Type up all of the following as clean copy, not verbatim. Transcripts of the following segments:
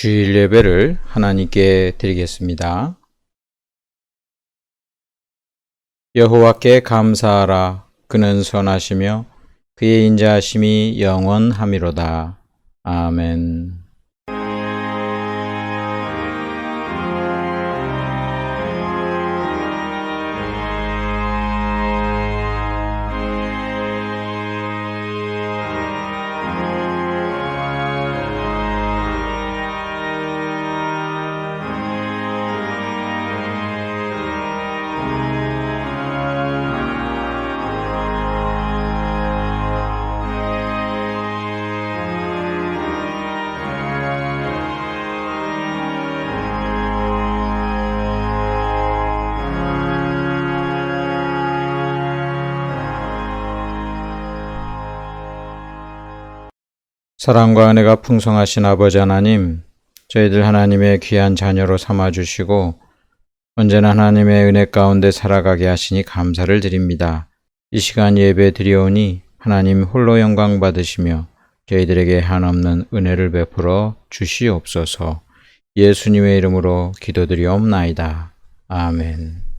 주일 예배를 하나님께 드리겠습니다. 여호와께 감사하라. 그는 선하시며 그의 인자하심이 영원하미로다. 아멘. 사랑과 은혜가 풍성하신 아버지 하나님, 저희들 하나님의 귀한 자녀로 삼아주시고 언제나 하나님의 은혜 가운데 살아가게 하시니 감사를 드립니다. 이 시간 예배 드리오니 하나님 홀로 영광 받으시며 저희들에게 한없는 은혜를 베풀어 주시옵소서. 예수님의 이름으로 기도드리옵나이다. 아멘.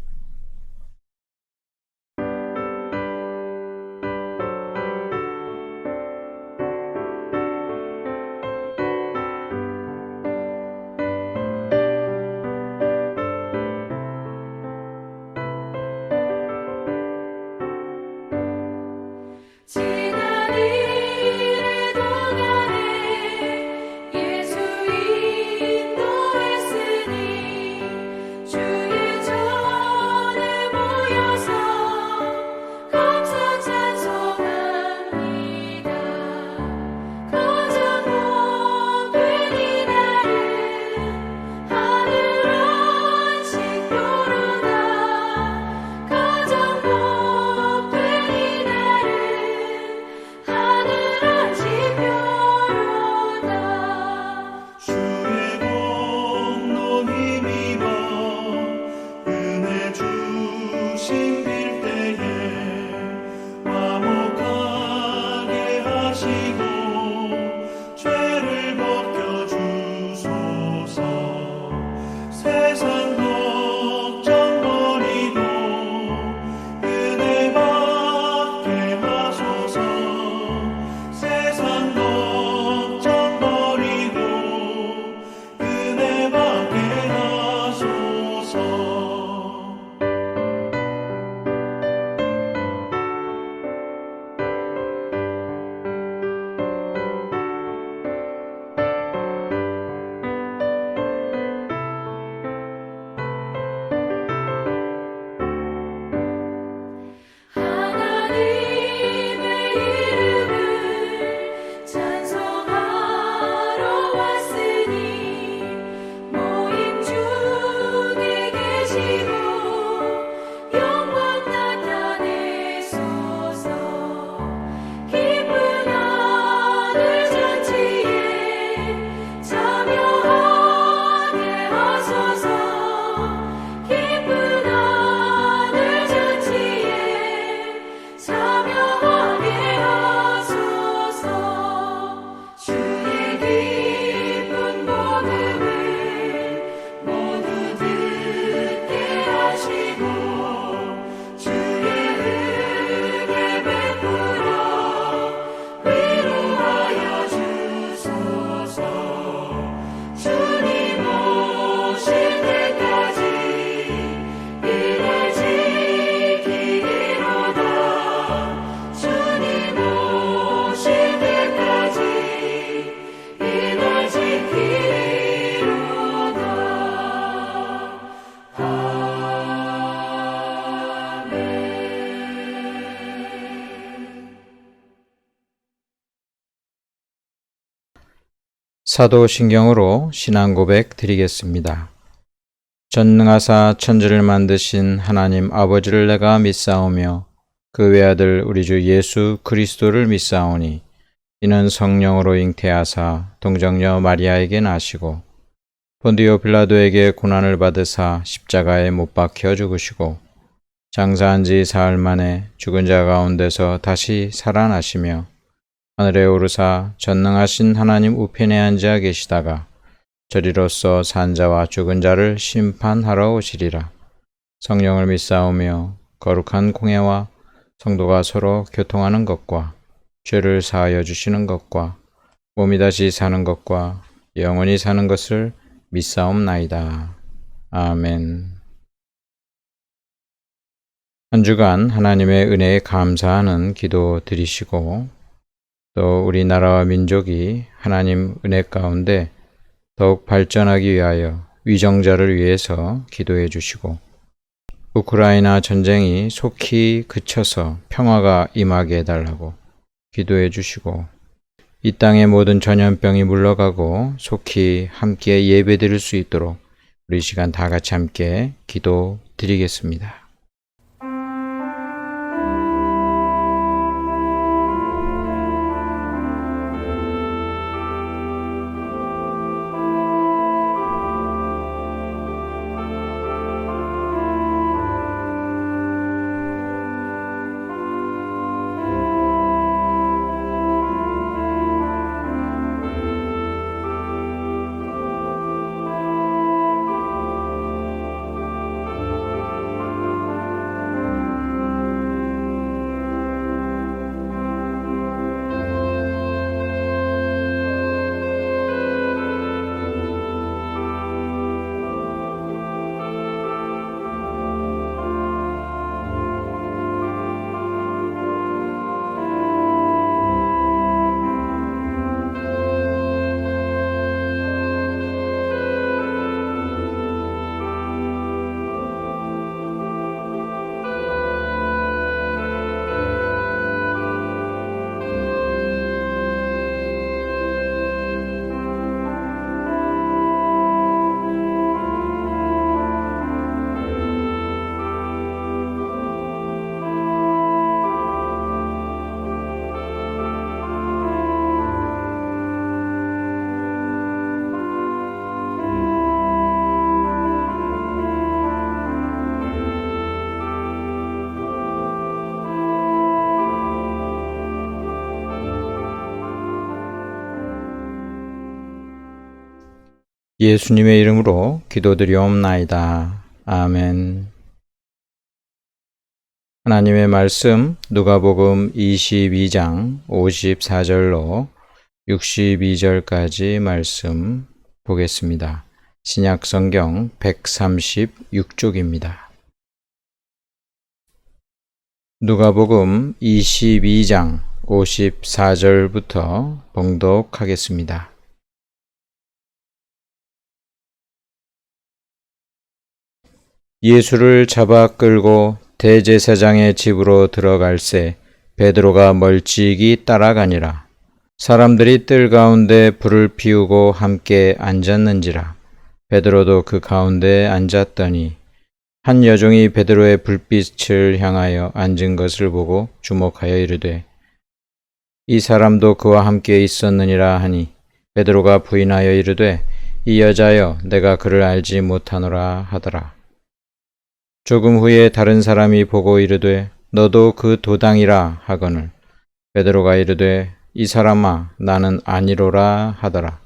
사도신경으로 신앙고백 드리겠습니다. 전능하사 천지를 만드신 하나님 아버지를 내가 믿사오며 그 외아들 우리 주 예수 그리스도를 믿사오니 이는 성령으로 잉태하사 동정녀 마리아에게 나시고 본디오 빌라도에게 고난을 받으사 십자가에 못 박혀 죽으시고 장사한 지 사흘 만에 죽은 자 가운데서 다시 살아나시며 하늘에 오르사 전능하신 하나님 우편에 앉아 계시다가 저리로서 산자와 죽은 자를 심판하러 오시리라. 성령을 믿사오며 거룩한 공예와 성도가 서로 교통하는 것과 죄를 사하여 주시는 것과 몸이 다시 사는 것과 영원히 사는 것을 믿사옵나이다. 아멘. 한 주간 하나님의 은혜에 감사하는 기도 드리시고 또 우리나라와 민족이 하나님 은혜 가운데 더욱 발전하기 위하여 위정자를 위해서 기도해 주시고 우크라이나 전쟁이 속히 그쳐서 평화가 임하게 해달라고 기도해 주시고 이 땅의 모든 전염병이 물러가고 속히 함께 예배 드릴 수 있도록 우리 시간 다 같이 함께 기도 드리겠습니다. 예수님의 이름으로 기도드리옵나이다. 아멘. 하나님의 말씀 누가복음 22장 54절로 62절까지 말씀 보겠습니다. 신약 성경 136쪽입니다. 누가복음 22장 54절부터 봉독하겠습니다. 예수를 잡아 끌고 대제사장의 집으로 들어갈새 베드로가 멀찍이 따라가니라. 사람들이 뜰 가운데 불을 피우고 함께 앉았는지라. 베드로도 그 가운데 앉았더니 한 여종이 베드로의 불빛을 향하여 앉은 것을 보고 주목하여 이르되 이 사람도 그와 함께 있었느니라 하니 베드로가 부인하여 이르되 이 여자여 내가 그를 알지 못하노라 하더라. 조금 후에 다른 사람이 보고 이르되 너도 그 도당이라 하거늘 베드로가 이르되 이 사람아 나는 아니로라 하더라.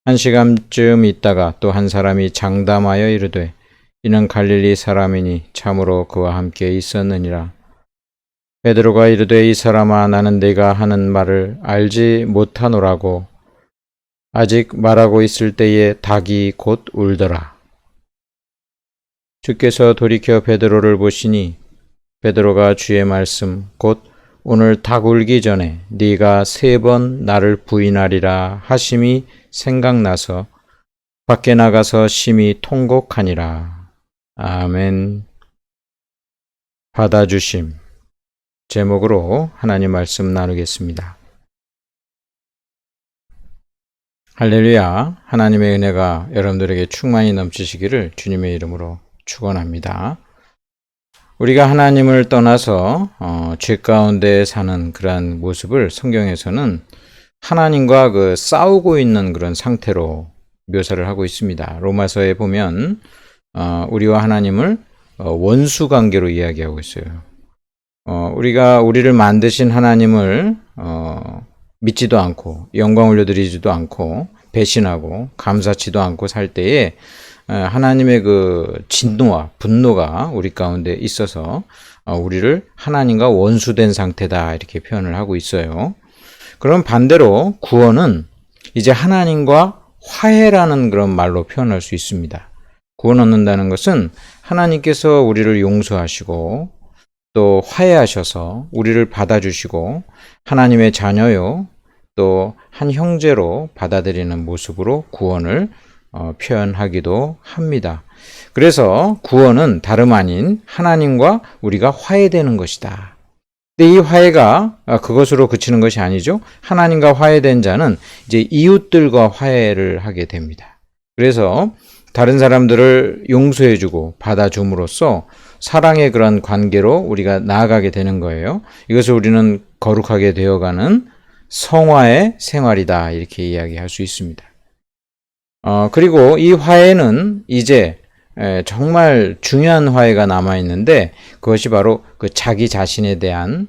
한 시간쯤 있다가 또 한 사람이 장담하여 이르되 이는 갈릴리 사람이니 참으로 그와 함께 있었느니라. 베드로가 이르되 이 사람아 나는 네가 하는 말을 알지 못하노라고 아직 말하고 있을 때에 닭이 곧 울더라. 주께서 돌이켜 베드로를 보시니 베드로가 주의 말씀 곧 오늘 닭 울기 전에 네가 3번 나를 부인하리라 하심이 생각나서 밖에 나가서 심히 통곡하니라. 아멘. 받아주심 제목으로 하나님 말씀 나누겠습니다. 할렐루야. 하나님의 은혜가 여러분들에게 충만히 넘치시기를 주님의 이름으로 축원합니다. 우리가 하나님을 떠나서 죄 가운데 사는 그러한 모습을 성경에서는 하나님과 싸우고 있는 그런 상태로 묘사를 하고 있습니다. 로마서에 보면 우리와 하나님을 원수 관계로 이야기하고 있어요. 우리가 우리를 만드신 하나님을 믿지도 않고 영광 올려드리지도 않고 배신하고 감사치도 않고 살 때에 하나님의 그 진노와 분노가 우리 가운데 있어서 우리를 하나님과 원수된 상태다 이렇게 표현을 하고 있어요. 그럼 반대로 구원은 이제 하나님과 화해라는 그런 말로 표현할 수 있습니다. 구원 얻는다는 것은 하나님께서 우리를 용서하시고 또 화해하셔서 우리를 받아주시고 하나님의 자녀요 또 한 형제로 받아들이는 모습으로 구원을 표현하기도 합니다. 그래서 구원은 다름 아닌 하나님과 우리가 화해되는 것이다. 근데 이 화해가 그것으로 그치는 것이 아니죠. 하나님과 화해된 자는 이제 이웃들과 화해를 하게 됩니다. 그래서 다른 사람들을 용서해주고 받아줌으로써 사랑의 그런 관계로 우리가 나아가게 되는 거예요. 이것을 우리는 거룩하게 되어가는 성화의 생활이다 이렇게 이야기할 수 있습니다. 그리고 이 화해는 이제 정말 중요한 화해가 남아있는데 그것이 바로 그 자기 자신에 대한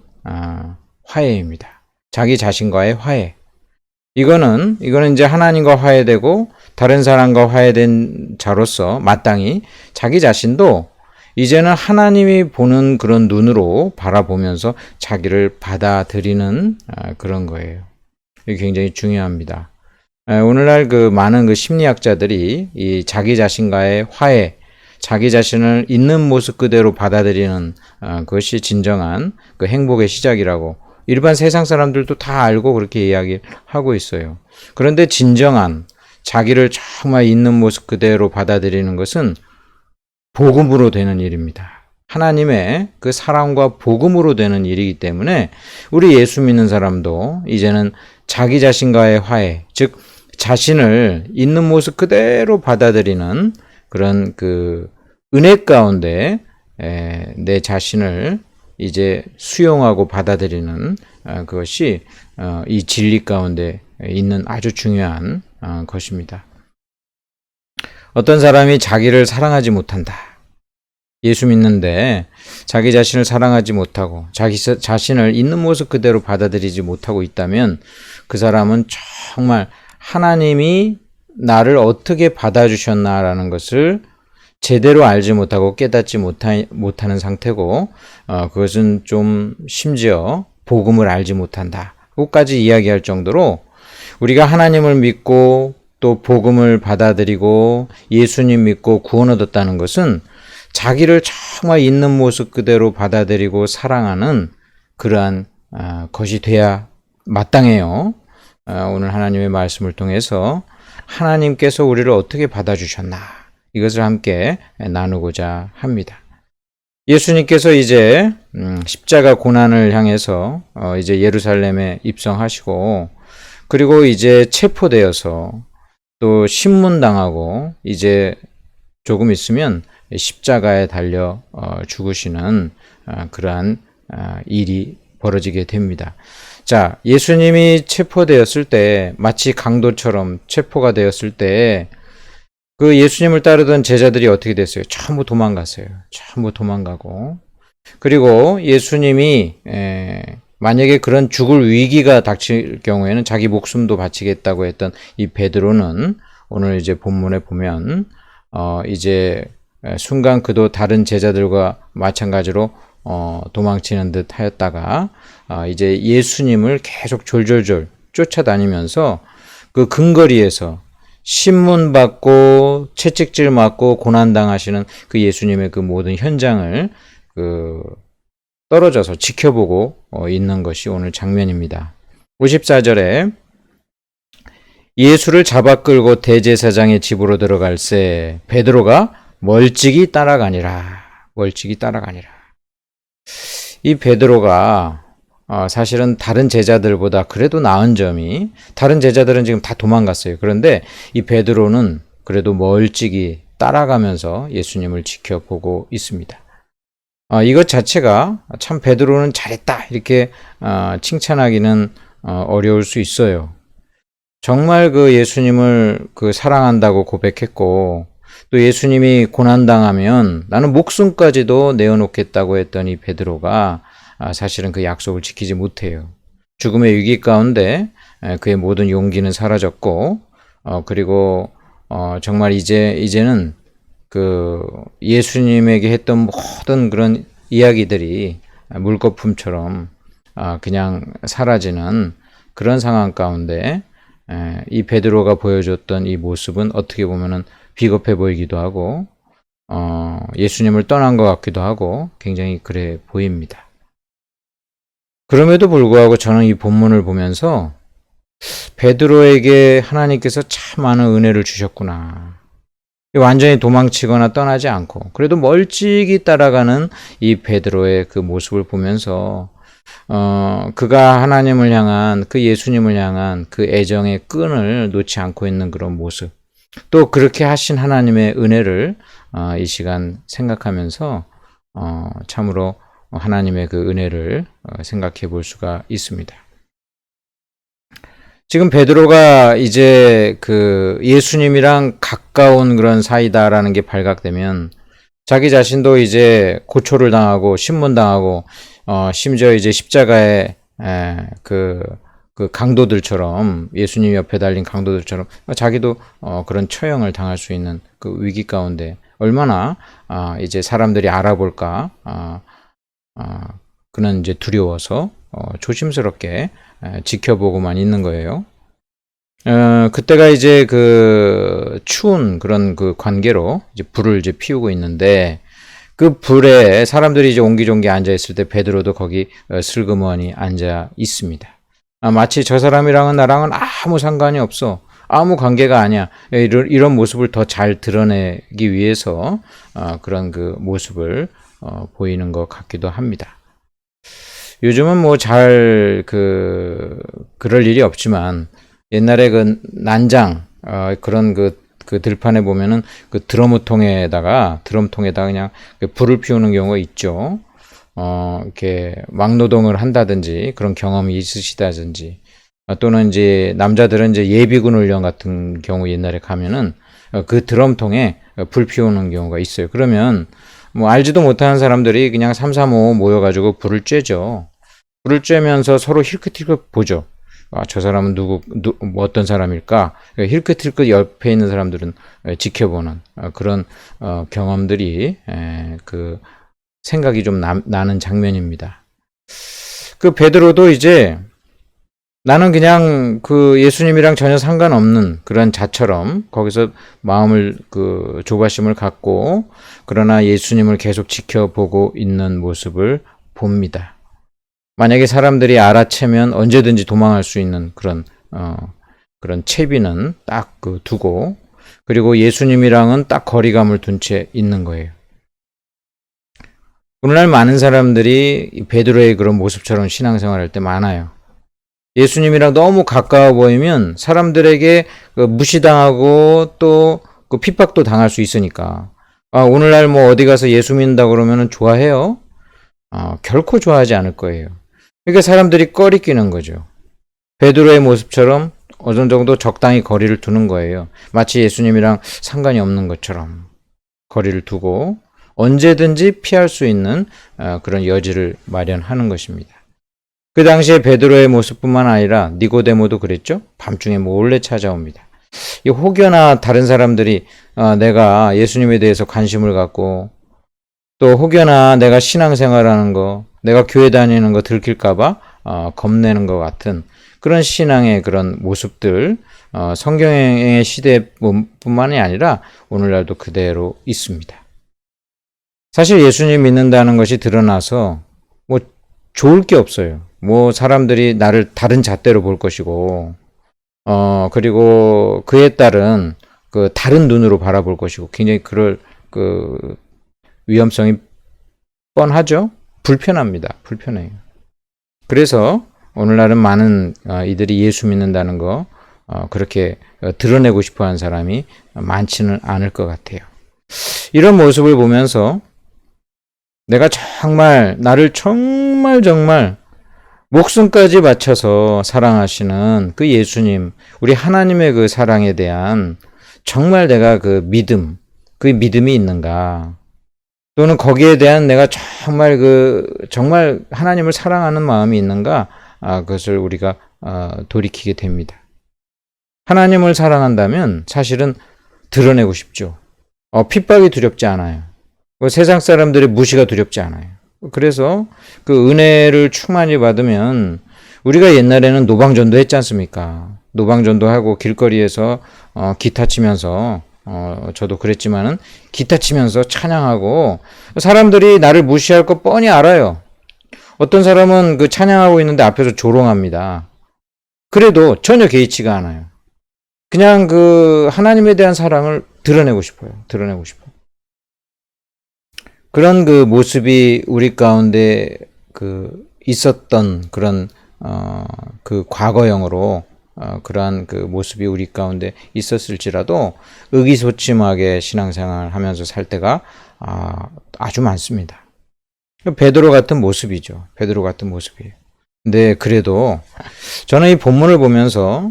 화해입니다. 자기 자신과의 화해. 이거는 이제 하나님과 화해되고 다른 사람과 화해된 자로서 마땅히 자기 자신도 이제는 하나님이 보는 그런 눈으로 바라보면서 자기를 받아들이는 그런 거예요. 이게 굉장히 중요합니다. 오늘날 그 많은 그 심리학자들이 이 자기 자신과의 화해, 자기 자신을 있는 모습 그대로 받아들이는 그것이 진정한 그 행복의 시작이라고 일반 세상 사람들도 다 알고 그렇게 이야기하고 있어요. 그런데 진정한 자기를 정말 있는 모습 그대로 받아들이는 것은 복음으로 되는 일입니다. 하나님의 그 사랑과 복음으로 되는 일이기 때문에 우리 예수 믿는 사람도 이제는 자기 자신과의 화해, 즉 자신을 있는 모습 그대로 받아들이는 그런 그 은혜 가운데 내 자신을 이제 수용하고 받아들이는 그것이 이 진리 가운데 있는 아주 중요한 것입니다. 어떤 사람이 자기를 사랑하지 못한다. 예수 믿는데 자기 자신을 사랑하지 못하고 자기 자신을 있는 모습 그대로 받아들이지 못하고 있다면 그 사람은 정말 하나님이 나를 어떻게 받아주셨나라는 것을 제대로 알지 못하고 깨닫지 못하는 상태고 그것은 좀 심지어 복음을 알지 못한다. 끝까지 이야기할 정도로 우리가 하나님을 믿고 또 복음을 받아들이고 예수님 믿고 구원 얻었다는 것은 자기를 정말 있는 모습 그대로 받아들이고 사랑하는 그러한 것이 돼야 마땅해요. 오늘 하나님의 말씀을 통해서 하나님께서 우리를 어떻게 받아주셨나 이것을 함께 나누고자 합니다. 예수님께서 이제 십자가 고난을 향해서 이제 예루살렘에 입성하시고 그리고 이제 체포되어서 또 신문당하고 이제 조금 있으면 십자가에 달려 죽으시는 그러한 일이 벌어지게 됩니다. 자, 예수님이 체포되었을 때 마치 강도처럼 체포가 되었을 때 그 예수님을 따르던 제자들이 어떻게 됐어요? 전부 도망갔어요. 전부 도망가고 그리고 예수님이 만약에 그런 죽을 위기가 닥칠 경우에는 자기 목숨도 바치겠다고 했던 이 베드로는 오늘 이제 본문에 보면 이제 순간 그도 다른 제자들과 마찬가지로 도망치는 듯 하였다가 이제 예수님을 계속 졸졸졸 쫓아다니면서 그 근거리에서 신문 받고 채찍질 맞고 고난당하시는 그 예수님의 그 모든 현장을 떨어져서 지켜보고 있는 것이 오늘 장면입니다. 54절에 예수를 잡아 끌고 대제사장의 집으로 들어갈새 베드로가 멀찍이 따라가니라. 멀찍이 따라가니라. 이 베드로가 사실은 다른 제자들보다 그래도 나은 점이 다른 제자들은 지금 다 도망갔어요. 그런데 이 베드로는 그래도 멀찍이 따라가면서 예수님을 지켜보고 있습니다. 이것 자체가 참 베드로는 잘했다 이렇게 칭찬하기는 어려울 수 있어요. 정말 그 예수님을 사랑한다고 고백했고 또 예수님이 고난당하면 나는 목숨까지도 내어놓겠다고 했던 이 베드로가 사실은 그 약속을 지키지 못해요. 죽음의 위기 가운데 그의 모든 용기는 사라졌고 그리고 정말 이제는 그 예수님에게 했던 모든 그런 이야기들이 물거품처럼 그냥 사라지는 그런 상황 가운데 이 베드로가 보여줬던 이 모습은 어떻게 보면은 비겁해 보이기도 하고 예수님을 떠난 것 같기도 하고 굉장히 그래 보입니다. 그럼에도 불구하고 저는 이 본문을 보면서 베드로에게 하나님께서 참 많은 은혜를 주셨구나. 완전히 도망치거나 떠나지 않고 그래도 멀찍이 따라가는 이 베드로의 그 모습을 보면서 그가 하나님을 향한 그 예수님을 향한 그 애정의 끈을 놓지 않고 있는 그런 모습, 또 그렇게 하신 하나님의 은혜를 이 시간 생각하면서 참으로 하나님의 그 은혜를 생각해 볼 수가 있습니다. 지금 베드로가 이제 그 예수님이랑 가까운 그런 사이다라는 게 발각되면 자기 자신도 이제 고초를 당하고 신문당하고 심지어 이제 십자가에 그 강도들처럼 예수님 옆에 달린 강도들처럼 자기도 그런 처형을 당할 수 있는 그 위기 가운데 얼마나 이제 사람들이 알아볼까 그는 이제 두려워서 조심스럽게 지켜보고만 있는 거예요. 그때가 이제 그 추운 그런 그 관계로 이제 불을 이제 피우고 있는데 그 불에 사람들이 이제 옹기종기 앉아 있을 때 베드로도 거기 슬그머니 앉아 있습니다. 마치 저 사람이랑은 나랑은 아무 상관이 없어. 아무 관계가 아니야. 이런 모습을 더 잘 드러내기 위해서 그런 그 모습을 보이는 것 같기도 합니다. 요즘은 뭐 잘 그럴 일이 없지만 옛날에 그 난장 그런 그 들판에 보면은 그 드럼통에다가 그냥 불을 피우는 경우가 있죠. 이렇게 막노동을 한다든지 그런 경험이 있으시다든지 또는 이제 남자들은 이제 예비군 훈련 같은 경우 옛날에 가면은 그 드럼통에 불 피우는 경우가 있어요. 그러면 뭐 알지도 못하는 사람들이 그냥 3, 4, 5 모여가지고 불을 쬐죠. 불을 쬐면서 서로 힐끗힐끗 보죠. 저 사람은 뭐 어떤 사람일까? 힐끗힐끗 옆에 있는 사람들은 지켜보는 그런 경험들이 그 생각이 좀 나는 장면입니다. 그 베드로도 이제 나는 그냥 그 예수님이랑 전혀 상관없는 그런 자처럼 거기서 마음을 그 조바심을 갖고 그러나 예수님을 계속 지켜보고 있는 모습을 봅니다. 만약에 사람들이 알아채면 언제든지 도망할 수 있는 그런 채비는 딱 두고 그리고 예수님이랑은 딱 거리감을 둔 채 있는 거예요. 오늘날 많은 사람들이 베드로의 그런 모습처럼 신앙생활할 때 많아요. 예수님이랑 너무 가까워 보이면 사람들에게 무시당하고 또 핍박도 당할 수 있으니까 오늘날 뭐 어디 가서 예수 믿는다 그러면 좋아해요? 결코 좋아하지 않을 거예요. 그러니까 사람들이 꺼리끼는 거죠. 베드로의 모습처럼 어느 정도 적당히 거리를 두는 거예요. 마치 예수님이랑 상관이 없는 것처럼 거리를 두고 언제든지 피할 수 있는 그런 여지를 마련하는 것입니다. 그 당시에 베드로의 모습뿐만 아니라 니고데모도 그랬죠. 밤중에 몰래 찾아옵니다. 혹여나 다른 사람들이 내가 예수님에 대해서 관심을 갖고 또 혹여나 내가 신앙생활하는 거, 내가 교회 다니는 거 들킬까봐 겁내는 것 같은 그런 신앙의 그런 모습들 성경의 시대뿐만이 아니라 오늘날도 그대로 있습니다. 사실 예수님 믿는다는 것이 드러나서 뭐 좋을 게 없어요. 뭐 사람들이 나를 다른 잣대로 볼 것이고 그리고 그에 따른 그 다른 눈으로 바라볼 것이고 굉장히 그럴 그 위험성이 뻔하죠. 불편합니다. 불편해요. 그래서 오늘날은 많은 이들이 예수 믿는다는 거 그렇게 드러내고 싶어하는 사람이 많지는 않을 것 같아요. 이런 모습을 보면서 내가 정말 나를 정말 목숨까지 바쳐서 사랑하시는 그 예수님, 우리 하나님의 그 사랑에 대한 정말 내가 그 믿음이 있는가? 또는 거기에 대한 내가 정말 하나님을 사랑하는 마음이 있는가? 그것을 우리가 돌이키게 됩니다. 하나님을 사랑한다면 사실은 드러내고 싶죠. 핍박이 두렵지 않아요. 세상 사람들의 무시가 두렵지 않아요. 그래서 그 은혜를 충만히 받으면 우리가 옛날에는 노방전도 했지 않습니까? 노방전도 하고 길거리에서 기타 치면서 저도 그랬지만은 기타 치면서 찬양하고 사람들이 나를 무시할 거 뻔히 알아요. 어떤 사람은 그 찬양하고 있는데 앞에서 조롱합니다. 그래도 전혀 개의치가 않아요. 그냥 그 하나님에 대한 사랑을 드러내고 싶어요. 드러내고 싶어요. 그런 그 모습이 우리 가운데 그 있었던 그런 그 과거형으로 그러한 그 모습이 우리 가운데 있었을지라도 의기소침하게 신앙생활을 하면서 살 때가 아주 많습니다. 베드로 같은 모습이죠. 베드로 같은 모습이에요. 근데 그래도 저는 이 본문을 보면서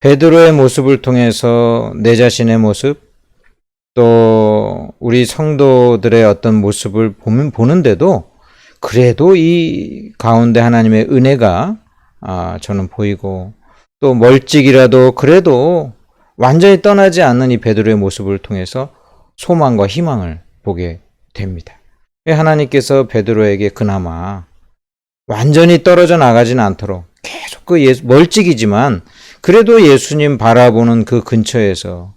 베드로의 모습을 통해서 내 자신의 모습, 또 우리 성도들의 어떤 모습을 보는데도 그래도 이 가운데 하나님의 은혜가 저는 보이고, 또 멀찍이라도 그래도 완전히 떠나지 않는 이 베드로의 모습을 통해서 소망과 희망을 보게 됩니다. 하나님께서 베드로에게 그나마 완전히 떨어져 나가지는 않도록 계속 그 멀찍이지만 그래도 예수님 바라보는 그 근처에서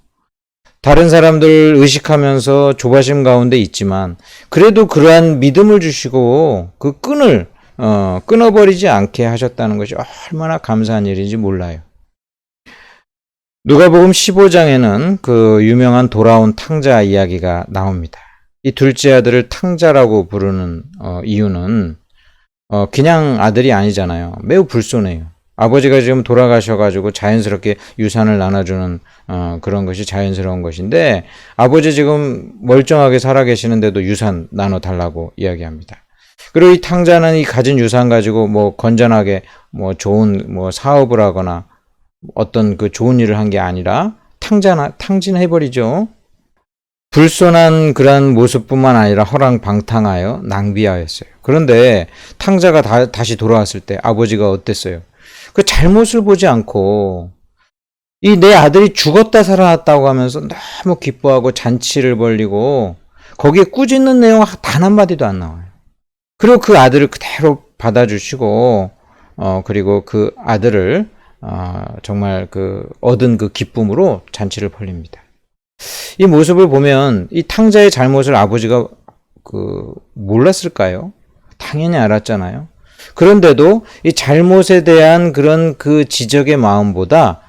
다른 사람들 의식하면서 조바심 가운데 있지만 그래도 그러한 믿음을 주시고 그 끈을 끊어버리지 않게 하셨다는 것이 얼마나 감사한 일인지 몰라요. 누가복음 15장에는 그 유명한 돌아온 탕자 이야기가 나옵니다. 이 둘째 아들을 탕자라고 부르는 이유는 그냥 아들이 아니잖아요. 매우 불손해요. 아버지가 지금 돌아가셔가지고 자연스럽게 유산을 나눠주는 그런 것이 자연스러운 것인데 아버지 지금 멀쩡하게 살아계시는데도 유산 나눠달라고 이야기합니다. 그리고 이 탕자는 이 가진 유산 가지고 뭐 건전하게 뭐 좋은 뭐 사업을 하거나 어떤 그 좋은 일을 한 게 아니라 탕진해버리죠. 불손한 그런 모습뿐만 아니라 허랑방탕하여 낭비하였어요. 그런데 탕자가 다시 돌아왔을 때 아버지가 어땠어요? 그 잘못을 보지 않고 이 내 아들이 죽었다 살아났다고 하면서 너무 기뻐하고 잔치를 벌리고 거기에 꾸짖는 내용 단 한마디도 안 나와요. 그리고 그 아들을 그대로 받아주시고 그리고 그 아들을 정말 그 얻은 그 기쁨으로 잔치를 벌립니다. 이 모습을 보면 이 탕자의 잘못을 아버지가 몰랐을까요? 당연히 알았잖아요. 그런데도 이 잘못에 대한 그런 그 지적의 마음보다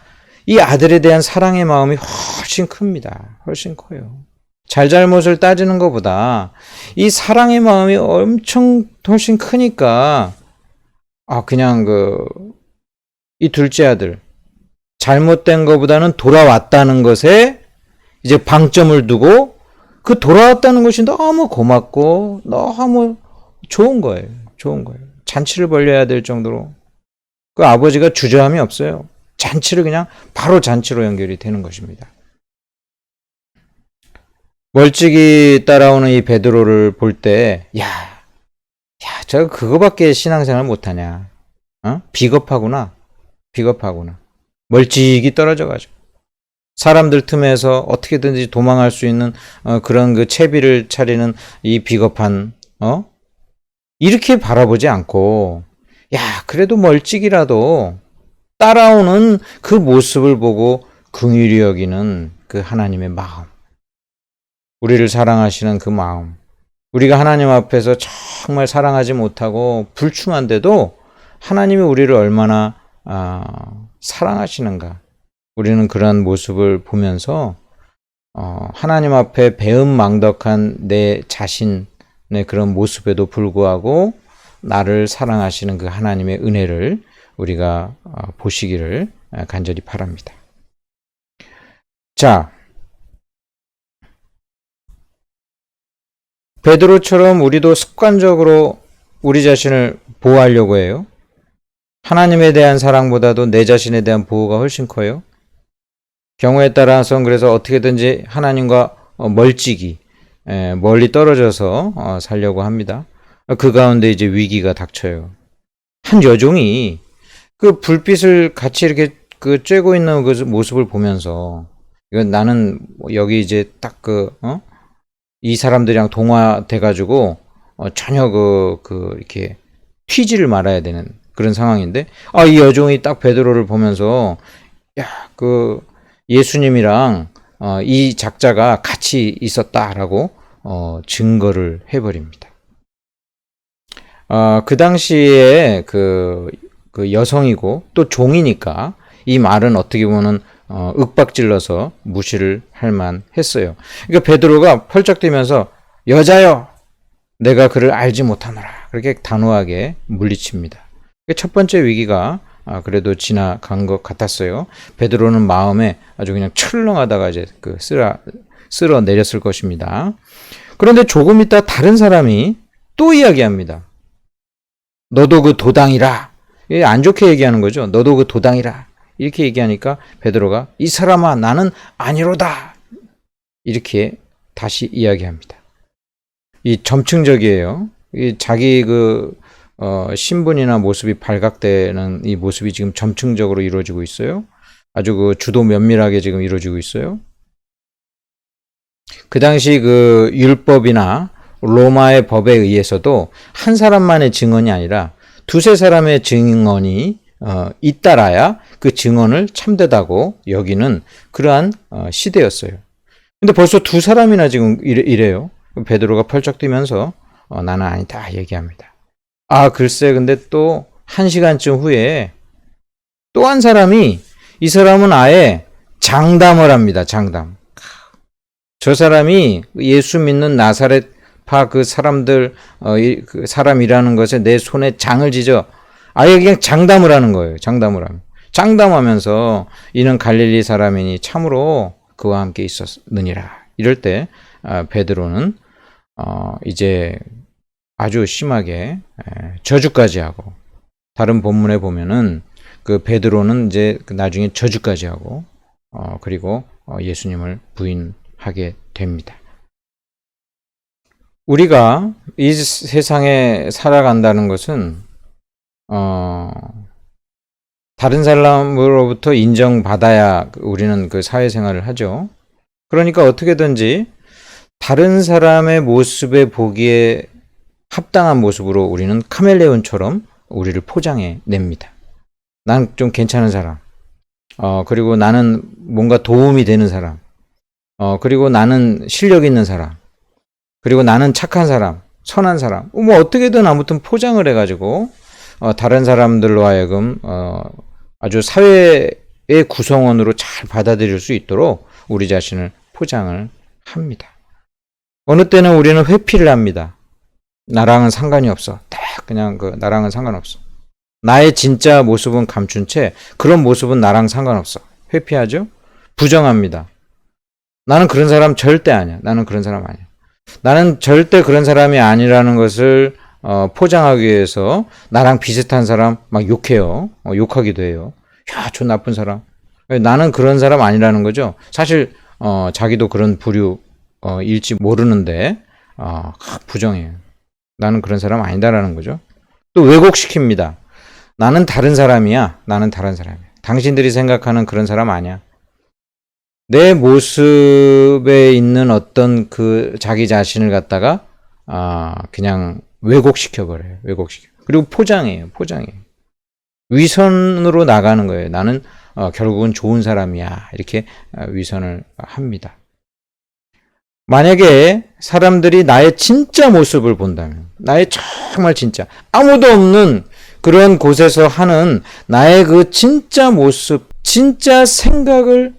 이 아들에 대한 사랑의 마음이 훨씬 큽니다. 훨씬 커요. 잘못을 따지는 것보다 이 사랑의 마음이 훨씬 크니까 그냥 이 둘째 아들 잘못된 것보다는 돌아왔다는 것에 이제 방점을 두고 그 돌아왔다는 것이 너무 고맙고 너무 좋은 거예요. 좋은 거예요. 잔치를 벌려야 될 정도로 그 아버지가 주저함이 없어요. 잔치를 그냥 바로 잔치로 연결이 되는 것입니다. 멀찍이 따라오는 이 베드로를 볼 때 제가 그거밖에 신앙생활 못하냐? 비겁하구나. 멀찍이 떨어져가지고 사람들 틈에서 어떻게든지 도망할 수 있는 그런 그 채비를 차리는 이 비겁한 이렇게 바라보지 않고 그래도 멀찍이라도 따라오는 그 모습을 보고 긍휼히 여기는 그 하나님의 마음, 우리를 사랑하시는 그 마음, 우리가 하나님 앞에서 정말 사랑하지 못하고 불충한데도 하나님이 우리를 얼마나 사랑하시는가, 우리는 그런 모습을 보면서 하나님 앞에 배은망덕한 내 자신의 그런 모습에도 불구하고 나를 사랑하시는 그 하나님의 은혜를 우리가 보시기를 간절히 바랍니다. 자, 베드로처럼 우리도 습관적으로 우리 자신을 보호하려고 해요. 하나님에 대한 사랑보다도 내 자신에 대한 보호가 훨씬 커요. 경우에 따라서는 그래서 어떻게든지 하나님과 멀찍이 멀리 떨어져서 살려고 합니다. 그 가운데 이제 위기가 닥쳐요. 한 여종이 그 불빛을 같이 이렇게 그 쬐고 있는 그 모습을 보면서 이건 나는 여기 이제 딱 이 사람들이랑 동화돼가지고 전혀 이렇게 튀지를 말아야 되는 그런 상황인데, 이 여종이 딱 베드로를 보면서 야, 예수님이랑 이 작자가 같이 있었다라고 증거를 해버립니다. 그 당시에 그 여성이고 또 종이니까 이 말은 어떻게 보면 윽박질러서 무시를 할 만했어요. 그러니까 베드로가 펄쩍대면서 여자여, 내가 그를 알지 못하노라, 그렇게 단호하게 물리칩니다. 첫 번째 위기가 그래도 지나간 것 같았어요. 베드로는 마음에 아주 그냥 철렁하다가 이제 쓸어 내렸을 것입니다. 그런데 조금 있다 다른 사람이 또 이야기합니다. 너도 그 도당이라. 안 좋게 얘기하는 거죠. 너도 그 도당이라. 이렇게 얘기하니까 베드로가 이 사람아, 나는 아니로다, 이렇게 다시 이야기합니다. 이 점층적이에요. 자기 신분이나 모습이 발각되는 이 모습이 지금 점층적으로 이루어지고 있어요. 아주 주도 면밀하게 지금 이루어지고 있어요. 그 당시 율법이나 로마의 법에 의해서도 한 사람만의 증언이 아니라 두세 사람의 증언이 잇따라야 그 증언을 참되다고 여기는 그러한 시대였어요. 근데 벌써 두 사람이나 지금 이래요. 베드로가 펄쩍 뛰면서 나는 아니다 얘기합니다. 글쎄, 근데 또 1시간쯤 후에 또 한 사람이, 이 사람은 아예 장담을 합니다. 장담. 저 사람이 예수 믿는 나사렛파 그 사람들, 그 사람이라는 것에 내 손에 장을 지져 아예 그냥 장담을 하는 거예요. 장담을 하면. 장담하면서 이는 갈릴리 사람이니 참으로 그와 함께 있었느니라. 이럴 때 베드로는 이제 아주 심하게 저주까지 하고, 다른 본문에 보면은 그 베드로는 이제 나중에 저주까지 하고 그리고 예수님을 부인하게 됩니다. 우리가 이 세상에 살아간다는 것은 다른 사람으로부터 인정받아야 우리는 그 사회생활을 하죠. 그러니까 어떻게든지 다른 사람의 모습에 보기에 합당한 모습으로 우리는 카멜레온처럼 우리를 포장해 냅니다. 난 좀 괜찮은 사람, 그리고 나는 뭔가 도움이 되는 사람, 그리고 나는 실력 있는 사람, 그리고 나는 착한 사람, 선한 사람, 뭐 어떻게든 아무튼 포장을 해가지고 다른 사람들로 하여금 아주 사회의 구성원으로 잘 받아들일 수 있도록 우리 자신을 포장을 합니다. 어느 때는 우리는 회피를 합니다. 나랑은 상관이 없어. 딱 그냥 나랑은 상관없어. 나의 진짜 모습은 감춘 채 그런 모습은 나랑 상관없어. 회피하죠? 부정합니다. 나는 그런 사람 절대 아니야. 나는 그런 사람 아니야. 나는 절대 그런 사람이 아니라는 것을 포장하기 위해서 나랑 비슷한 사람 막 욕해요. 욕하기도 해요. 야, 저 나쁜 사람. 나는 그런 사람 아니라는 거죠. 사실 자기도 그런 부류일지 모르는데 부정해요. 나는 그런 사람 아니다라는 거죠. 또 왜곡시킵니다. 나는 다른 사람이야. 나는 다른 사람이야. 당신들이 생각하는 그런 사람 아니야. 내 모습에 있는 어떤 자기 자신을 갖다가 그냥 왜곡시켜버려요. 왜곡시켜. 그리고 포장해요. 위선으로 나가는 거예요. 나는 결국은 좋은 사람이야. 이렇게 위선을 합니다. 만약에 사람들이 나의 진짜 모습을 본다면, 나의 정말 진짜 아무도 없는 그런 곳에서 하는 나의 그 진짜 모습, 진짜 생각을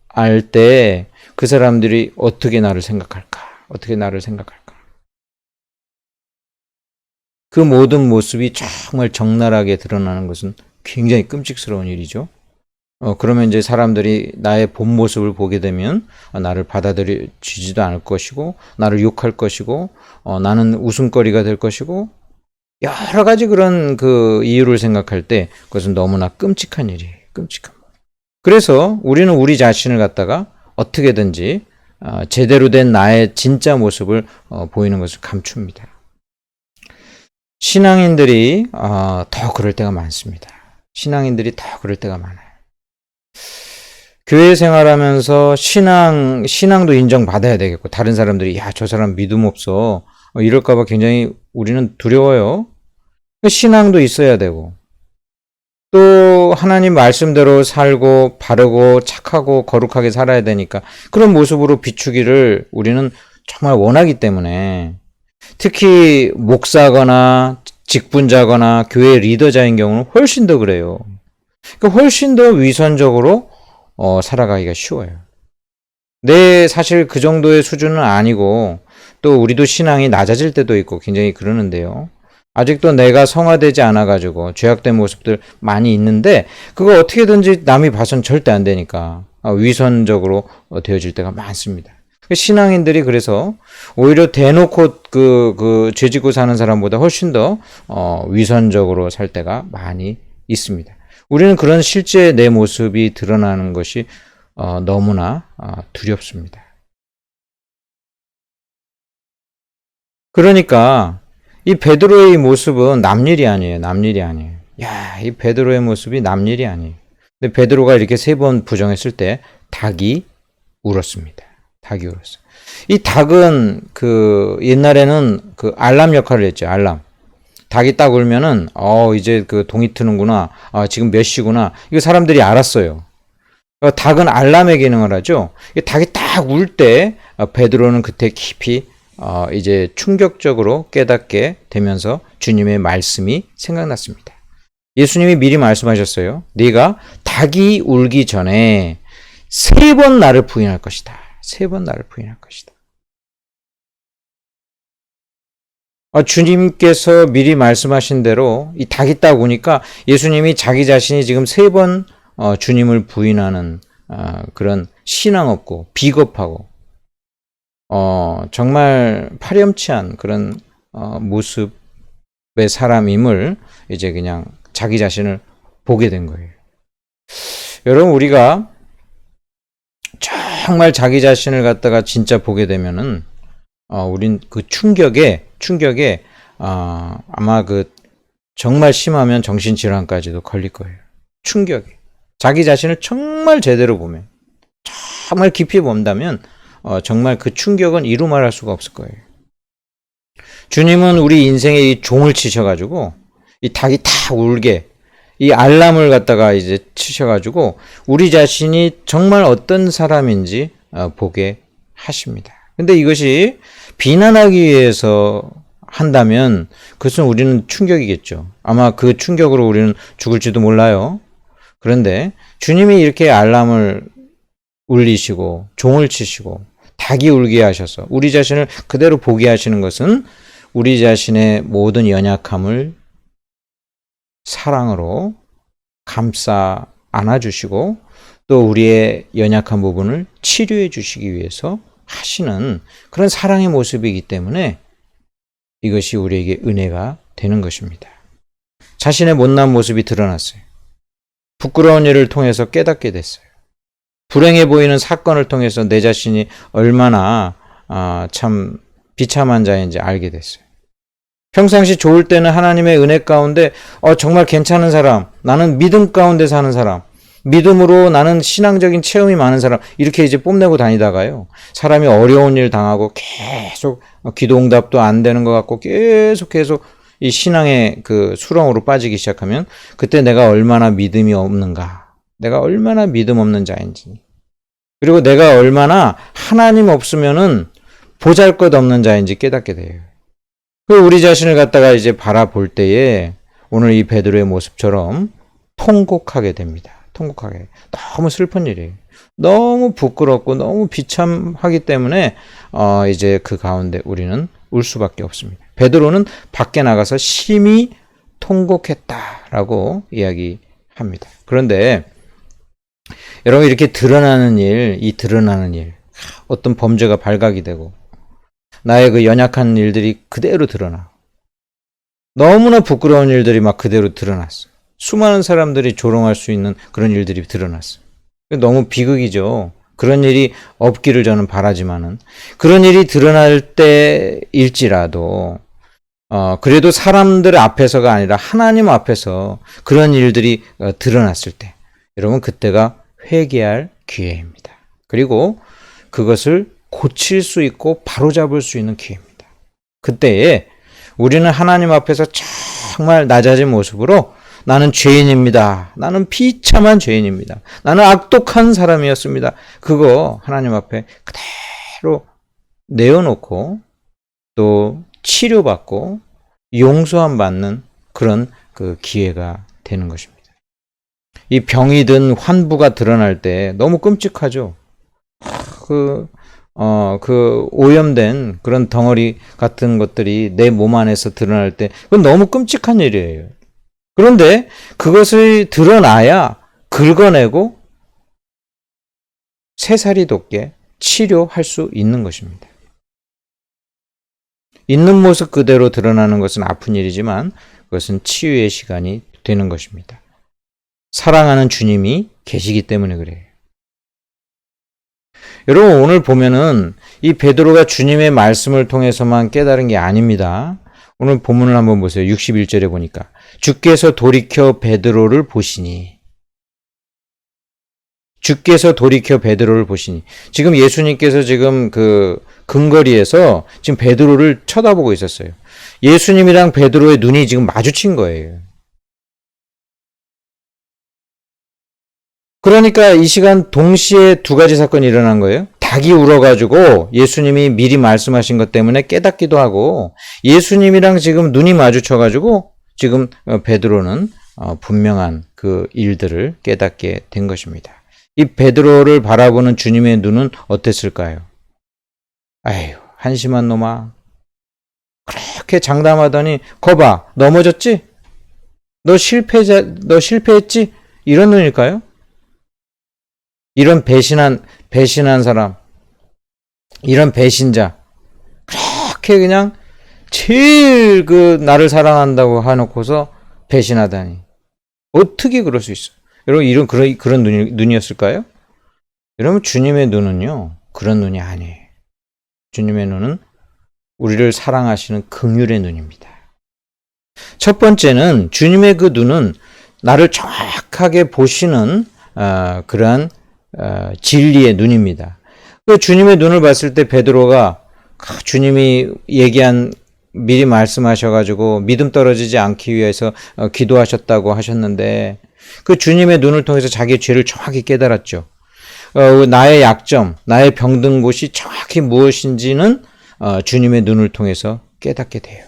알 때 그 사람들이 어떻게 나를 생각할까? 그 모든 모습이 정말 적나라하게 드러나는 것은 굉장히 끔찍스러운 일이죠. 그러면 이제 사람들이 나의 본 모습을 보게 되면 나를 받아들이지도 않을 것이고, 나를 욕할 것이고, 나는 웃음거리가 될 것이고, 여러 가지 그런 이유를 생각할 때 그것은 너무나 끔찍한 일이에요. 끔찍한. 그래서 우리는 우리 자신을 갖다가 어떻게든지 제대로 된 나의 진짜 모습을 보이는 것을 감춥니다. 신앙인들이 더 그럴 때가 많습니다. 신앙인들이 더 그럴 때가 많아요. 교회 생활하면서 신앙도 인정받아야 되겠고, 다른 사람들이, 야, 저 사람 믿음 없어. 이럴까봐 굉장히 우리는 두려워요. 신앙도 있어야 되고, 또 하나님 말씀대로 살고, 바르고, 착하고, 거룩하게 살아야 되니까, 그런 모습으로 비추기를 우리는 정말 원하기 때문에, 특히 목사거나 직분자거나 교회 리더자인 경우는 훨씬 더 그래요. 그러니까 훨씬 더 위선적으로 살아가기가 쉬워요. 사실 그 정도의 수준은 아니고 또 우리도 신앙이 낮아질 때도 있고 굉장히 그러는데요. 아직도 내가 성화되지 않아가지고 죄악된 모습들 많이 있는데 그거 어떻게든지 남이 봐선 절대 안 되니까 위선적으로 되어질 때가 많습니다. 신앙인들이 그래서 오히려 대놓고 죄 짓고 사는 사람보다 훨씬 더 위선적으로 살 때가 많이 있습니다. 우리는 그런 실제 내 모습이 드러나는 것이 너무나 두렵습니다. 그러니까 이 베드로의 모습은 남일이 아니에요. 남일이 아니에요. 야, 이 베드로의 모습이 남일이 아니에요. 근데 베드로가 이렇게 3번 부정했을 때 닭이 울었습니다. 닭이 울었어요. 이 닭은 옛날에는 알람 역할을 했죠. 알람. 닭이 딱 울면은 이제 동이 트는구나. 지금 몇 시구나. 이거 사람들이 알았어요. 닭은 알람의 기능을 하죠. 닭이 딱 울 때 베드로는 그때 깊이 이제 충격적으로 깨닫게 되면서 주님의 말씀이 생각났습니다. 예수님이 미리 말씀하셨어요. 네가 닭이 울기 전에 3번 나를 부인할 것이다. 3번 나를 부인할 것이다. 주님께서 미리 말씀하신 대로 이 닭이 딱 오니까 예수님이 자기 자신이 지금 3번 주님을 부인하는 그런 신앙 없고 비겁하고 정말 파렴치한 그런 모습의 사람임을 이제 그냥 자기 자신을 보게 된 거예요. 여러분, 우리가 정말 자기 자신을 갖다가 진짜 보게 되면은 우린 그 충격에 아마 정말 심하면 정신질환까지도 걸릴 거예요. 충격에. 자기 자신을 정말 제대로 보면, 정말 깊이 본다면 정말 그 충격은 이루 말할 수가 없을 거예요. 주님은 우리 인생에 이 종을 치셔가지고 이 닭이 다 울게 이 알람을 갖다가 이제 치셔가지고 우리 자신이 정말 어떤 사람인지 보게 하십니다. 근데 이것이 비난하기 위해서 한다면 그것은 우리는 충격이겠죠. 아마 그 충격으로 우리는 죽을지도 몰라요. 그런데 주님이 이렇게 알람을 울리시고 종을 치시고 닭이 울게 하셔서 우리 자신을 그대로 보게 하시는 것은 우리 자신의 모든 연약함을 사랑으로 감싸 안아주시고 또 우리의 연약한 부분을 치료해 주시기 위해서 하시는 그런 사랑의 모습이기 때문에 이것이 우리에게 은혜가 되는 것입니다. 자신의 못난 모습이 드러났어요. 부끄러운 일을 통해서 깨닫게 됐어요. 불행해 보이는 사건을 통해서 내 자신이 얼마나 참 비참한 자인지 알게 됐어요. 평상시 좋을 때는 하나님의 은혜 가운데 정말 괜찮은 사람, 나는 믿음 가운데 사는 사람, 믿음으로 나는 신앙적인 체험이 많은 사람 이렇게 이제 뽐내고 다니다가요. 사람이 어려운 일 당하고 계속 기도 응답도 안 되는 것 같고 계속 이 신앙의 수렁으로 빠지기 시작하면 그때 내가 얼마나 믿음이 없는가, 내가 얼마나 믿음 없는 자인지, 그리고 내가 얼마나 하나님 없으면은 보잘것없는 자인지 깨닫게 돼요. 우리 자신을 갖다가 이제 바라볼 때에 오늘 이 베드로의 모습처럼 통곡하게 됩니다. 통곡하게. 너무 슬픈 일이에요. 너무 부끄럽고 너무 비참하기 때문에 이제 그 가운데 우리는 울 수밖에 없습니다. 베드로는 밖에 나가서 심히 통곡했다라고 이야기합니다. 그런데 여러분, 이렇게 드러나는 일, 어떤 범죄가 발각이 되고 나의 그 연약한 일들이 그대로 드러나. 너무나 부끄러운 일들이 막 그대로 드러났어. 수많은 사람들이 조롱할 수 있는 그런 일들이 드러났어. 너무 비극이죠. 그런 일이 없기를 저는 바라지만은 그런 일이 드러날 때일지라도 그래도 사람들 앞에서가 아니라 하나님 앞에서 그런 일들이 드러났을 때 여러분 그때가 회개할 기회입니다. 그리고 그것을 고칠 수 있고 바로잡을 수 있는 기회입니다. 그때에 우리는 하나님 앞에서 정말 낮아진 모습으로 나는 죄인입니다. 나는 비참한 죄인입니다. 나는 악독한 사람이었습니다. 그거 하나님 앞에 그대로 내어놓고 또 치료받고 용서함 받는 그런 그 기회가 되는 것입니다. 이 병이 든 환부가 드러날 때 너무 끔찍하죠. 그 오염된 그런 덩어리 같은 것들이 내 몸 안에서 드러날 때 그건 너무 끔찍한 일이에요. 그런데 그것을 드러나야 긁어내고 새살이 돋게 치료할 수 있는 것입니다. 있는 모습 그대로 드러나는 것은 아픈 일이지만 그것은 치유의 시간이 되는 것입니다. 사랑하는 주님이 계시기 때문에 그래요. 여러분 오늘 보면은 이 베드로가 주님의 말씀을 통해서만 깨달은 게 아닙니다. 오늘 본문을 한번 보세요. 61절에 보니까 주께서 돌이켜 베드로를 보시니 지금 예수님께서 지금 그 근거리에서 지금 베드로를 쳐다보고 있었어요. 예수님이랑 베드로의 눈이 지금 마주친 거예요. 그러니까 이 시간 동시에 두 가지 사건이 일어난 거예요. 닭이 울어가지고 예수님이 미리 말씀하신 것 때문에 깨닫기도 하고 예수님이랑 지금 눈이 마주쳐가지고 지금 베드로는 분명한 그 일들을 깨닫게 된 것입니다. 이 베드로를 바라보는 주님의 눈은 어땠을까요? 아휴, 한심한 놈아. 그렇게 장담하더니 거봐, 넘어졌지? 너 실패했지? 이런 눈일까요? 이런 배신한 사람, 이런 배신자, 그렇게 그냥 제일 나를 사랑한다고 해놓고서 배신하다니. 어떻게 그럴 수 있어? 여러분, 그런 눈이었을까요? 여러분, 주님의 눈은요, 그런 눈이 아니에요. 주님의 눈은 우리를 사랑하시는 긍휼의 눈입니다. 첫 번째는 주님의 그 눈은 나를 정확하게 보시는 그러한 진리의 눈입니다. 그 주님의 눈을 봤을 때 베드로가 주님이 미리 말씀하셔가지고 믿음 떨어지지 않기 위해서 기도하셨다고 하셨는데 그 주님의 눈을 통해서 자기의 죄를 정확히 깨달았죠. 나의 약점, 나의 병든 곳이 정확히 무엇인지는 주님의 눈을 통해서 깨닫게 돼요.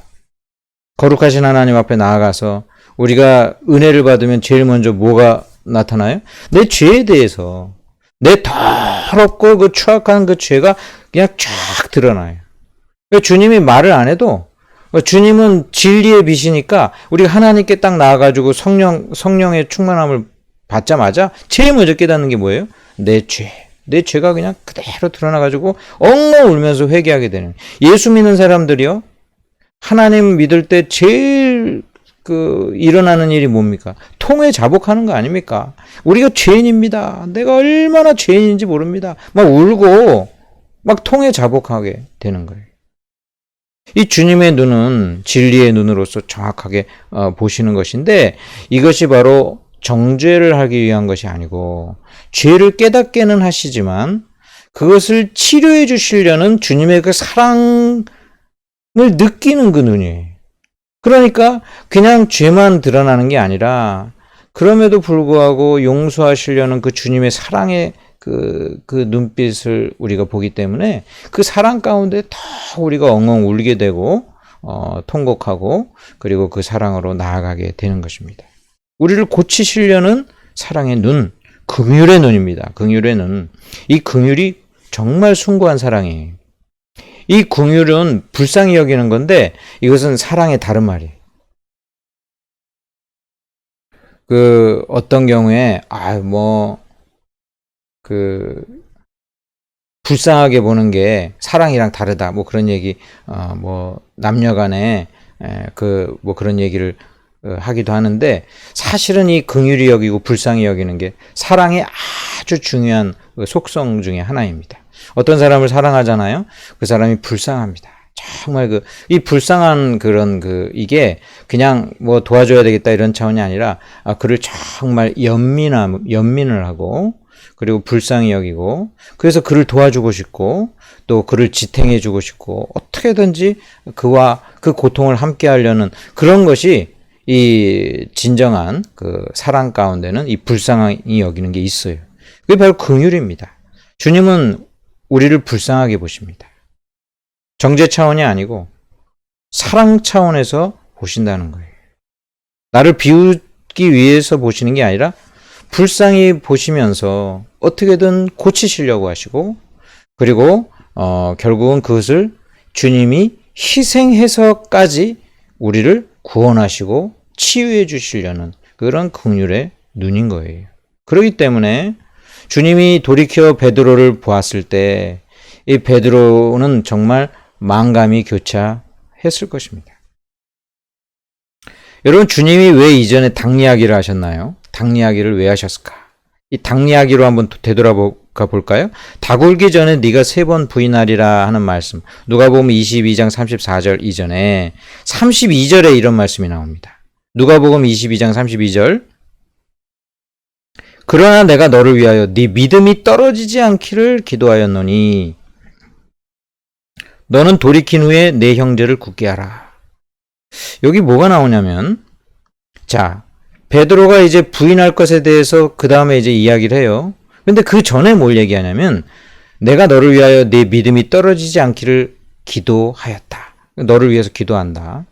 거룩하신 하나님 앞에 나아가서 우리가 은혜를 받으면 제일 먼저 뭐가 나타나요? 내 죄에 대해서, 내 더럽고 그 추악한 그 죄가 그냥 쫙 드러나요. 주님이 말을 안 해도 주님은 진리의 빛이니까 우리가 하나님께 딱 나아가지고 성령의 충만함을 받자마자 제일 먼저 깨닫는 게 뭐예요? 내 죄가 그냥 그대로 드러나가지고 엉엉 울면서 회개하게 되는. 예수 믿는 사람들이요, 하나님 믿을 때 제일 일어나는 일이 뭡니까? 통회 자복하는 거 아닙니까? 우리가 죄인입니다. 내가 얼마나 죄인인지 모릅니다. 막 울고 막 통회 자복하게 되는 거예요. 이 주님의 눈은 진리의 눈으로서 정확하게 보시는 것인데 이것이 바로 정죄를 하기 위한 것이 아니고 죄를 깨닫게는 하시지만 그것을 치료해 주시려는 주님의 그 사랑을 느끼는 그 눈이에요. 그러니까 그냥 죄만 드러나는 게 아니라 그럼에도 불구하고 용서하시려는 그 주님의 사랑의 그 눈빛을 우리가 보기 때문에 그 사랑 가운데 더 우리가 엉엉 울게 되고 통곡하고 그리고 그 사랑으로 나아가게 되는 것입니다. 우리를 고치시려는 사랑의 눈, 긍휼의 눈입니다. 긍휼의 눈. 이 긍휼이 정말 숭고한 사랑이에요. 이 긍휼은 불쌍히 여기는 건데 이것은 사랑의 다른 말이에요. 어떤 경우에 불쌍하게 보는 게 사랑이랑 다르다. 뭐 그런 얘기 남녀 간에 그런 얘기를 하기도 하는데 사실은 이 긍휼히 여기고 불쌍히 여기는 게 사랑의 아주 중요한 속성 중에 하나입니다. 어떤 사람을 사랑하잖아요. 그 사람이 불쌍합니다. 정말 이 불쌍한 이게 그냥 뭐 도와줘야 되겠다 이런 차원이 아니라 그를 정말 연민을 하고 그리고 불쌍히 여기고, 그래서 그를 도와주고 싶고, 또 그를 지탱해 주고 싶고, 어떻게든지 그와 그 고통을 함께 하려는 그런 것이 이 진정한 그 사랑 가운데는 이 불쌍히 여기는 게 있어요. 그게 바로 긍휼입니다. 주님은 우리를 불쌍하게 보십니다. 정죄 차원이 아니고 사랑 차원에서 보신다는 거예요. 나를 비우기 위해서 보시는 게 아니라 불쌍히 보시면서 어떻게든 고치시려고 하시고, 그리고 결국은 그것을 주님이 희생해서까지 우리를 구원하시고 치유해 주시려는 그런 긍휼의 눈인 거예요. 그렇기 때문에 주님이 돌이켜 베드로를 보았을 때 이 베드로는 정말 만감이 교차했을 것입니다. 여러분, 주님이 왜 이전에 당 이야기를 하셨나요? 당 이야기를 왜 하셨을까? 이 당 이야기로 한번 되돌아가 볼까요? 닭 울기 전에 네가 3번 부인하리라 하는 말씀. 누가복음 22장 34절 이전에 32절에 이런 말씀이 나옵니다. 누가복음 22장 32절. 그러나 내가 너를 위하여 네 믿음이 떨어지지 않기를 기도하였노니 너는 돌이킨 후에 내 형제를 굳게 하라. 여기 뭐가 나오냐면, 자, 베드로가 이제 부인할 것에 대해서 그 다음에 이제 이야기를 해요. 근데 그 전에 뭘 얘기하냐면, 내가 너를 위하여 네 믿음이 떨어지지 않기를 기도하였다. 너를 위해서 기도한다.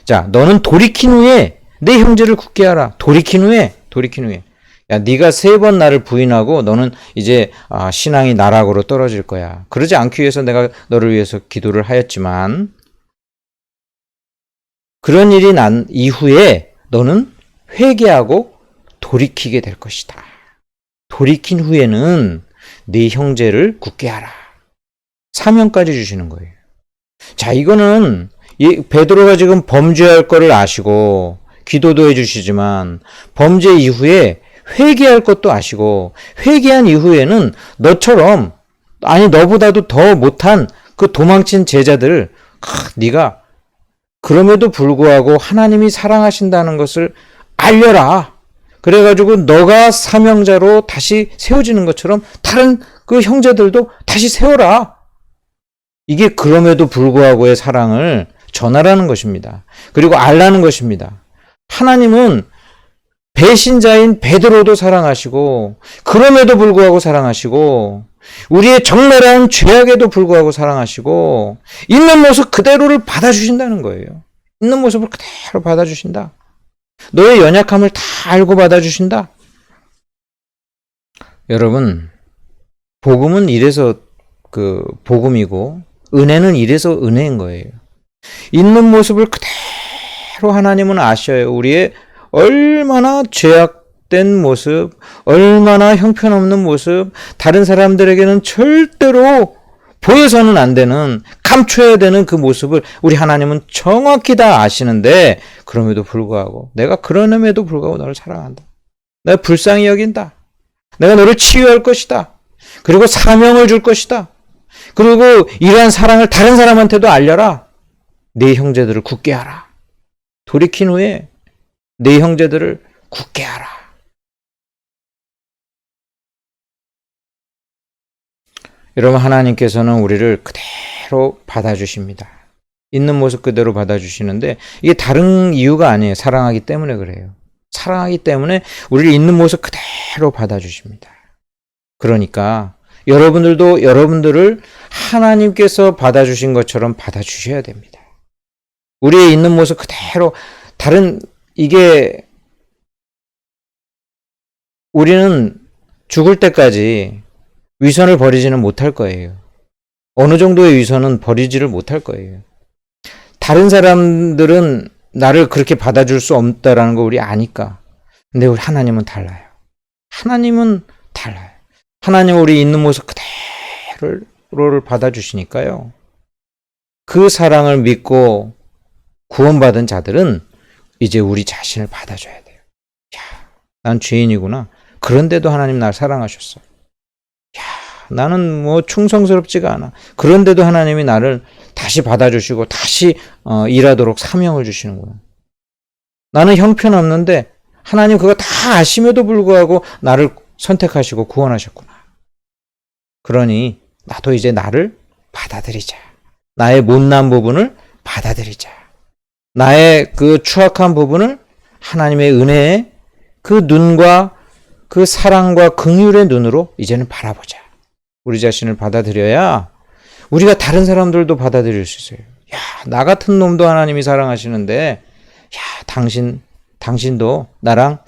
자, 너는 돌이킨 후에 내 형제를 굳게 하라. 돌이킨 후에. 야, 네가 3번 나를 부인하고 너는 이제 신앙이 나락으로 떨어질 거야. 그러지 않기 위해서 내가 너를 위해서 기도를 하였지만, 그런 일이 난 이후에 너는 회개하고 돌이키게 될 것이다. 돌이킨 후에는 네 형제를 굳게 하라. 사명까지 주시는 거예요. 자, 이거는 베드로가 지금 범죄할 거를 아시고 기도도 해주시지만 범죄 이후에 회개할 것도 아시고, 회개한 이후에는 너처럼, 아니 너보다도 더 못한 그 도망친 제자들, 네가 그럼에도 불구하고 하나님이 사랑하신다는 것을 알려라. 그래가지고 너가 사명자로 다시 세워지는 것처럼 다른 그 형제들도 다시 세워라. 이게 그럼에도 불구하고의 사랑을 전하라는 것입니다. 그리고 알라는 것입니다. 하나님은 배신자인 베드로도 사랑하시고, 그럼에도 불구하고 사랑하시고, 우리의 적나라한 죄악에도 불구하고 사랑하시고, 있는 모습 그대로를 받아주신다는 거예요. 있는 모습을 그대로 받아주신다. 너의 연약함을 다 알고 받아주신다. 여러분, 복음은 이래서 그 복음이고, 은혜는 이래서 은혜인 거예요. 있는 모습을 그대로 하나님은 아셔요. 우리의 얼마나 죄악된 모습, 얼마나 형편없는 모습, 다른 사람들에게는 절대로 보여서는 안 되는, 감춰야 되는 그 모습을 우리 하나님은 정확히 다 아시는데, 그럼에도 불구하고, 내가 그러함에도 불구하고 너를 사랑한다. 내가 불쌍히 여긴다. 내가 너를 치유할 것이다. 그리고 사명을 줄 것이다. 그리고 이러한 사랑을 다른 사람한테도 알려라. 네 형제들을 굳게 하라. 돌이킨 후에 네 형제들을 굳게 하라. 여러분, 하나님께서는 우리를 그대로 받아주십니다. 있는 모습 그대로 받아주시는데, 이게 다른 이유가 아니에요. 사랑하기 때문에 그래요. 사랑하기 때문에 우리를 있는 모습 그대로 받아주십니다. 그러니까 여러분들도 여러분들을 하나님께서 받아주신 것처럼 받아주셔야 됩니다. 우리의 있는 모습 그대로, 이게 우리는 죽을 때까지 위선을 버리지는 못할 거예요. 어느 정도의 위선은 버리지를 못할 거예요. 다른 사람들은 나를 그렇게 받아줄 수 없다라는 거 우리 아니까. 근데 우리 하나님은 달라요. 하나님은 달라요. 하나님은 우리 있는 모습 그대로를 받아주시니까요. 그 사랑을 믿고 구원받은 자들은 이제 우리 자신을 받아줘야 돼요. 야, 난 죄인이구나. 그런데도 하나님 날 사랑하셨어. 야, 나는 뭐 충성스럽지가 않아. 그런데도 하나님이 나를 다시 받아주시고 다시 일하도록 사명을 주시는구나. 나는 형편없는데 하나님 그거 다 아심에도 불구하고 나를 선택하시고 구원하셨구나. 그러니 나도 이제 나를 받아들이자. 나의 못난 부분을 받아들이자. 나의 그 추악한 부분을 하나님의 은혜의 그 눈과 그 사랑과 긍휼의 눈으로 이제는 바라보자. 우리 자신을 받아들여야 우리가 다른 사람들도 받아들일 수 있어요. 야, 나 같은 놈도 하나님이 사랑하시는데, 야, 당신도 나랑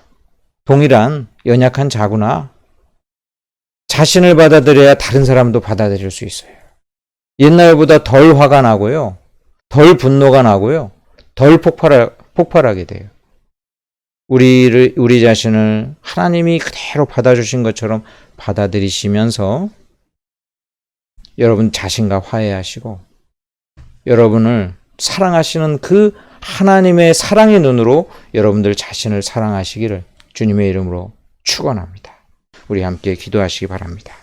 동일한 연약한 자구나. 자신을 받아들여야 다른 사람도 받아들일 수 있어요. 옛날보다 덜 화가 나고요. 덜 분노가 나고요. 덜 폭발하게 돼요. 우리 자신을 하나님이 그대로 받아주신 것처럼 받아들이시면서 여러분 자신과 화해하시고 여러분을 사랑하시는 그 하나님의 사랑의 눈으로 여러분들 자신을 사랑하시기를 주님의 이름으로 축원합니다. 우리 함께 기도하시기 바랍니다.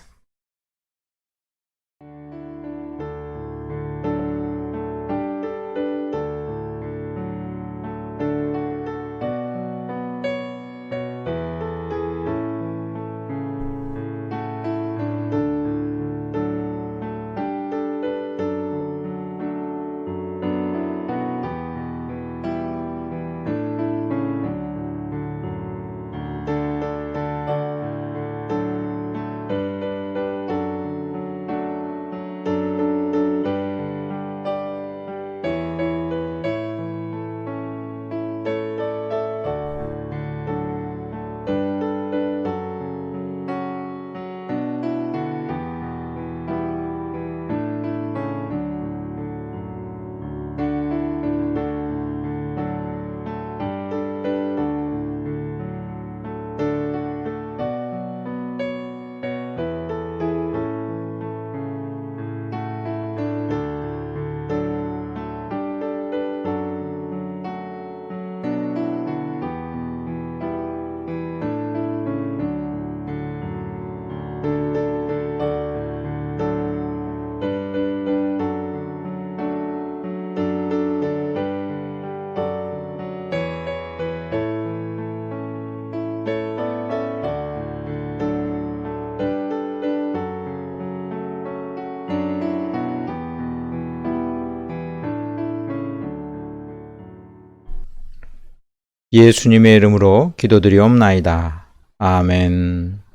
예수님의 이름으로 기도드리옵나이다. 아멘.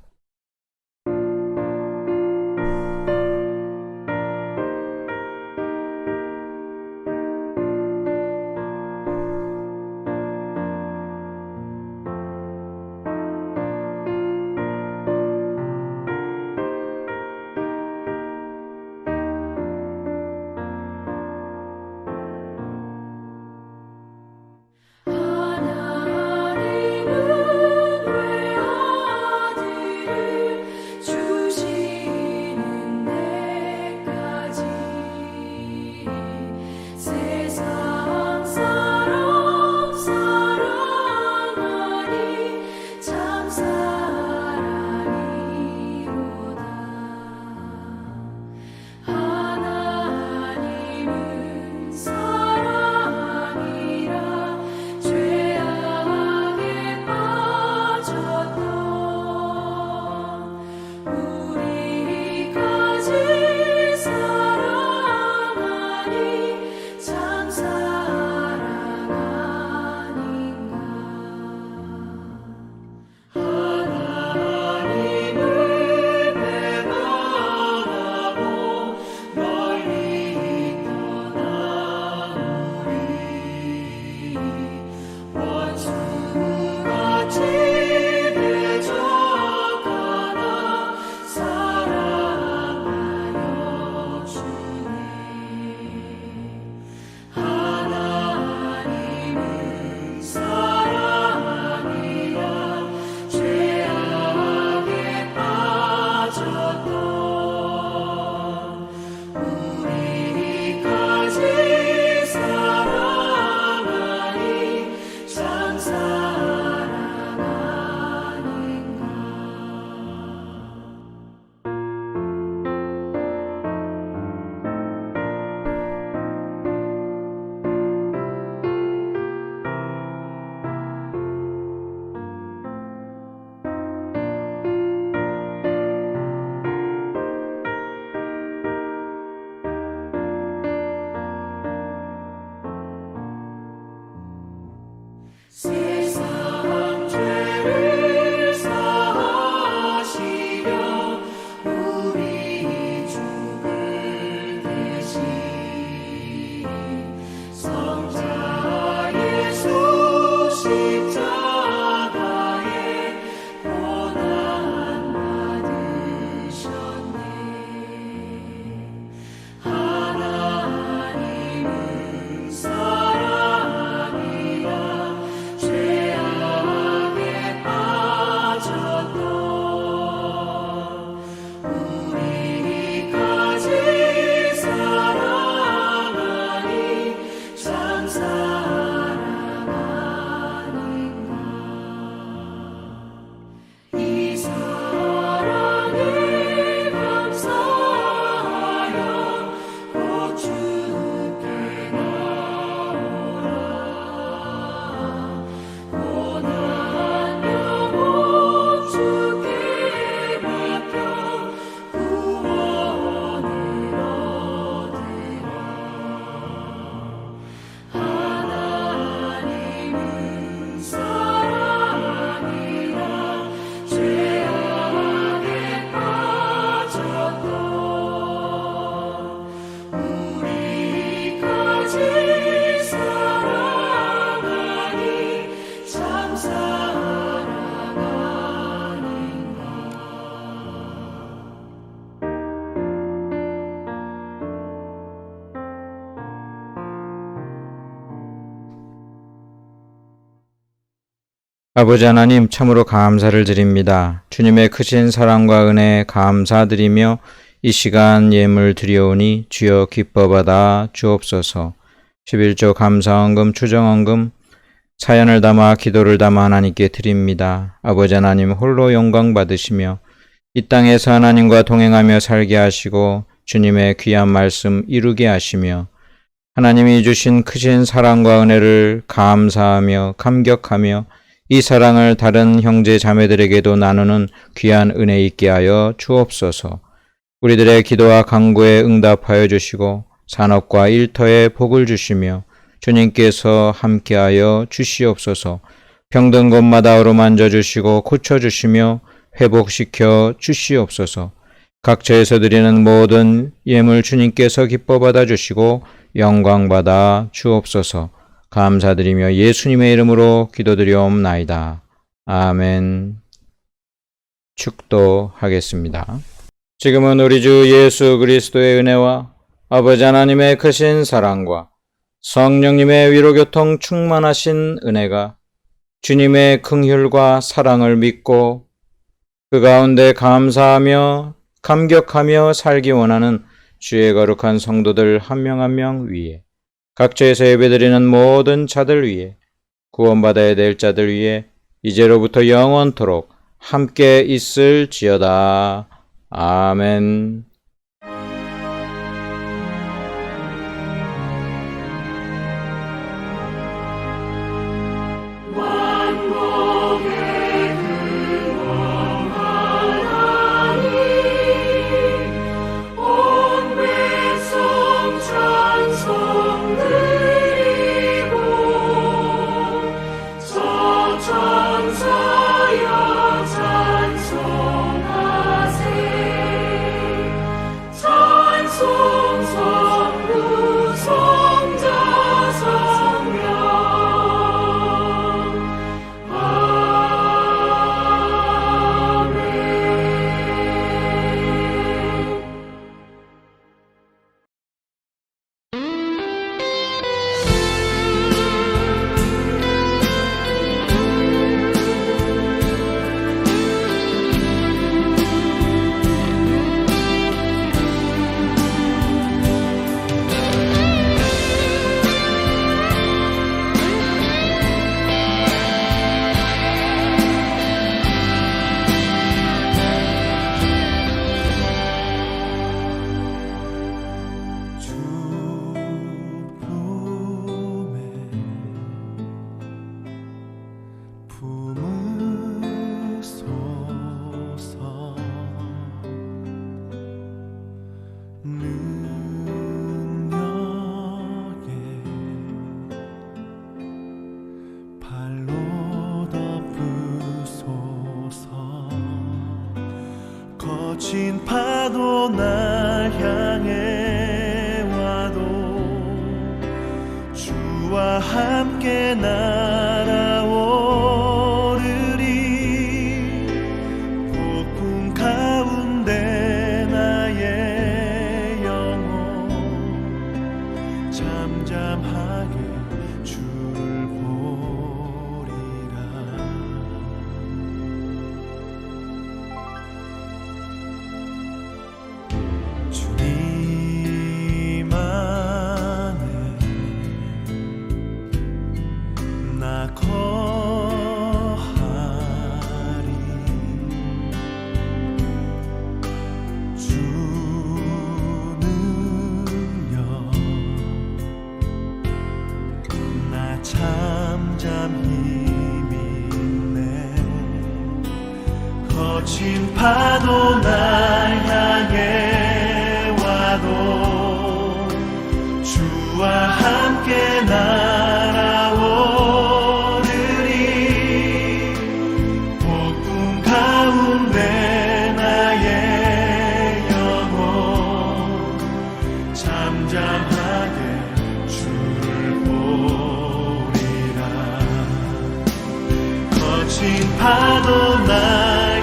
아버지 하나님, 참으로 감사를 드립니다. 주님의 크신 사랑과 은혜에 감사드리며 이 시간 예물 드리오니 주여 기뻐 받아 주옵소서. 11조 감사헌금, 추정헌금, 사연을 담아 기도를 담아 하나님께 드립니다. 아버지 하나님 홀로 영광 받으시며 이 땅에서 하나님과 동행하며 살게 하시고 주님의 귀한 말씀 이루게 하시며 하나님이 주신 크신 사랑과 은혜를 감사하며 감격하며 이 사랑을 다른 형제 자매들에게도 나누는 귀한 은혜 있게 하여 주옵소서. 우리들의 기도와 간구에 응답하여 주시고 산업과 일터에 복을 주시며 주님께서 함께하여 주시옵소서. 병든 곳마다 어루만져 주시고 고쳐주시며 회복시켜 주시옵소서. 각처에서 드리는 모든 예물 주님께서 기뻐 받아 주시고 영광 받아 주옵소서. 감사드리며 예수님의 이름으로 기도드리옵나이다. 아멘. 축도하겠습니다. 지금은 우리 주 예수 그리스도의 은혜와 아버지 하나님의 크신 사랑과 성령님의 위로교통 충만하신 은혜가 주님의 긍휼과 사랑을 믿고 그 가운데 감사하며 감격하며 살기 원하는 주의 거룩한 성도들 한 명 한 명 위에, 각처에서 예배드리는 모든 자들 위에, 구원받아야 될 자들 위에 이제로부터 영원토록 함께 있을지어다. 아멘. 거친 파도 날 향해 와도 주와 함께 날아오르리. 폭풍 가운데 나의 영혼 잠잠하게 주를 보리라. 주님 안에 나 거하리. 주 능력 나 잠잠히 믿네. 거친 파도 날 향해 와도 주와 함께 날아오르리. 폭풍 가운데 나의 영혼 잠잠하게 주를 보리라. 거친 파도 날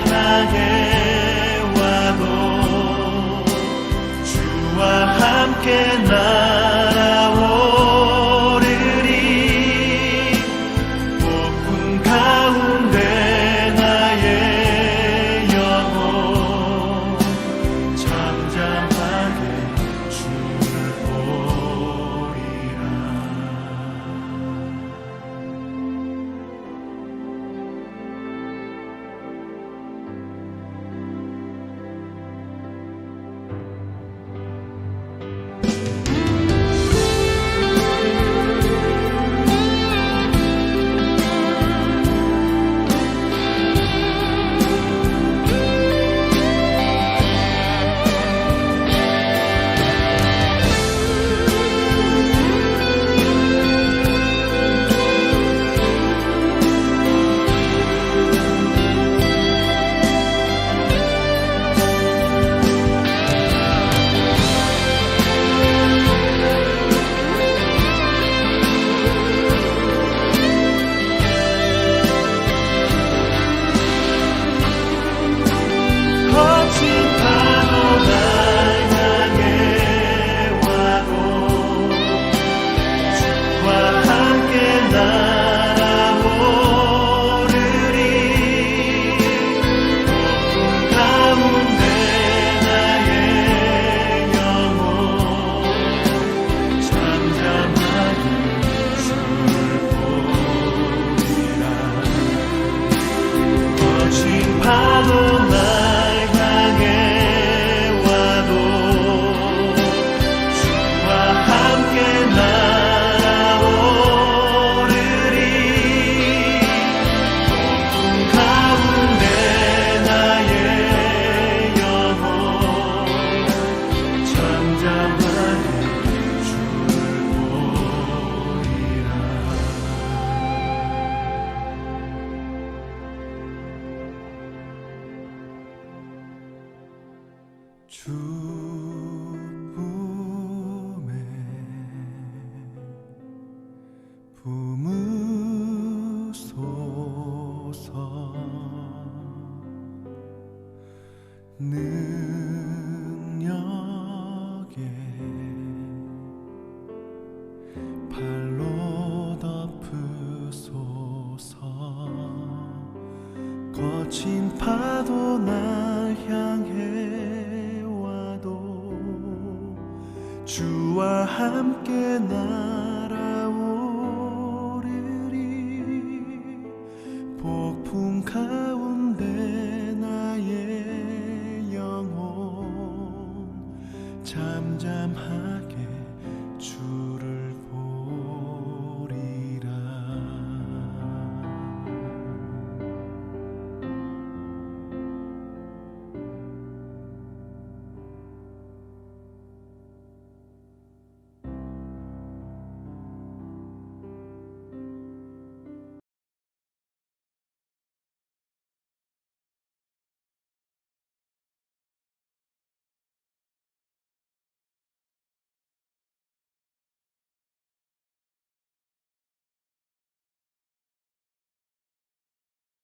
향해 와도 주와 함께 날아오르리. 폭풍 가운데 주쁨에 품으소서 능력에 발로 덮으소서 거친 파도 날 향해 와도 주와 함께 날아오르리 폭풍 가운데 나의 영혼 잠잠하게